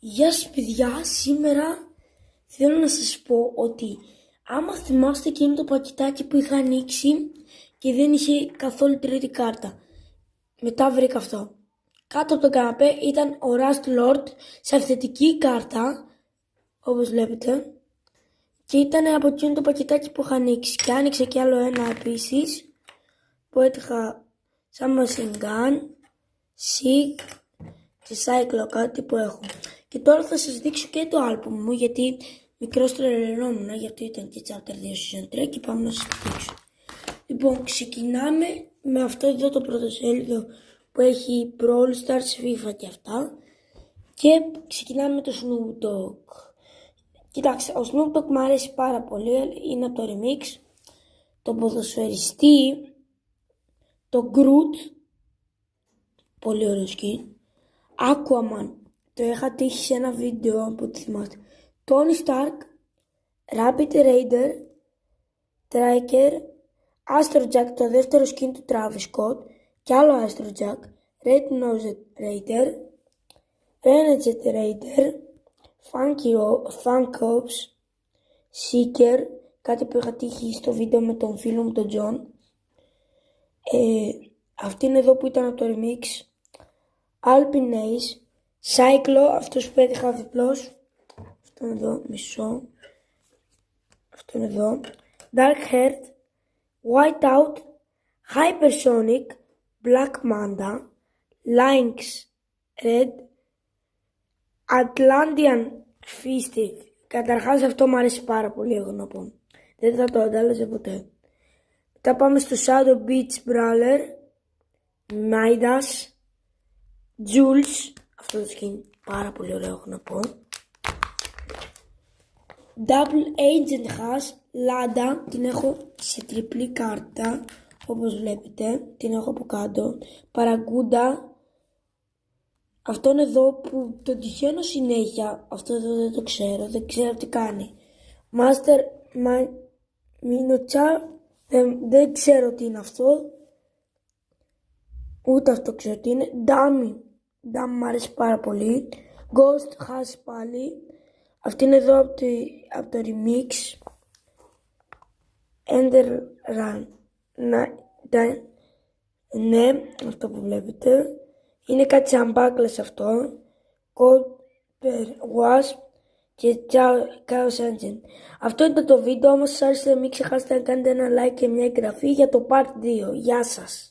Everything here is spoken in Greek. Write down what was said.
Γεια σας παιδιά, σήμερα θέλω να σας πω ότι άμα θυμάστε εκείνο το πακετάκι που είχα ανοίξει και δεν είχε καθόλου τρίτη κάρτα. Μετά βρήκα αυτό. Κάτω από το καναπέ ήταν ο Rust Lord σε αυθεντική κάρτα, όπως βλέπετε. Και ήταν από εκείνο το πακετάκι που είχα ανοίξει. Και άνοιξε κι άλλο ένα επίσης που έτυχα σαν machine gun, SIG και Cyclo, κάτι που έχω. Και τώρα θα σας δείξω και το άλμπουμ μου, γιατί μικρός τρελαινόμουν, γιατί ήταν και Chapter 2 Season 3 και πάμε να σας το δείξω. Λοιπόν, ξεκινάμε με αυτό εδώ το πρωτοσέλιδο που έχει Brawl Stars, FIFA και αυτά. Και ξεκινάμε με το Snoop Dogg. Κοιτάξτε, ο Snoop Dogg μου αρέσει πάρα πολύ, είναι από το remix. Το ποδοσφαιριστή, το Groot, πολύ ωραίο skin. Aquaman, το είχα τύχει σε ένα βίντεο από ό,τι θυμάστε. Tony Stark, Rabbit Raider, Striker, Astro Jack, το δεύτερο skin του Travis Scott, και άλλο Astro Jack, Red Nosed Raider, Renegade Raider, Funk Ops, Seeker, κάτι που είχα τύχει στο βίντεο με τον φίλο μου τον John. Αυτή είναι εδώ που ήταν από το remix. Alpinace, Cyclo, αυτός που έτυχα διπλός. Αυτό είναι εδώ, μισό. Αυτό είναι εδώ. Dark Heart, Whiteout, Hypersonic, Black Manta, Lynx Red, Atlantean Fisted. Καταρχάς αυτό μου αρέσει πάρα πολύ, εγώ να πω. Δεν θα το αντάλλαζε ποτέ. Μετά πάμε στο Shadow Beach Brawler, Midas, Jules, αυτό το skin πάρα πολύ ωραίο, έχω να πω. Double Agent Hash, Lada, την έχω σε τριπλή κάρτα, όπως βλέπετε, την έχω από κάτω. Παραγκούντα, αυτόν εδώ που τον τυχαίνω συνέχεια, αυτό εδώ δεν το ξέρω, δεν ξέρω τι κάνει. Master Minocha, δεν ξέρω τι είναι αυτό, ούτε αυτό ξέρω τι είναι. Dummy μου αρέσει πάρα πολύ. Ghost Hash πάλι. Αυτή είναι εδώ από το remix. Ender Run. Ναι, αυτό που βλέπετε. Είναι κάτι σαν μπάκλες αυτό. Copper Wasp και Chaos Engine. Αυτό ήταν το βίντεο. Όμως σας άρεσε, μην ξεχάσετε να κάνετε ένα like και μια εγγραφή για το part 2. Γεια σας.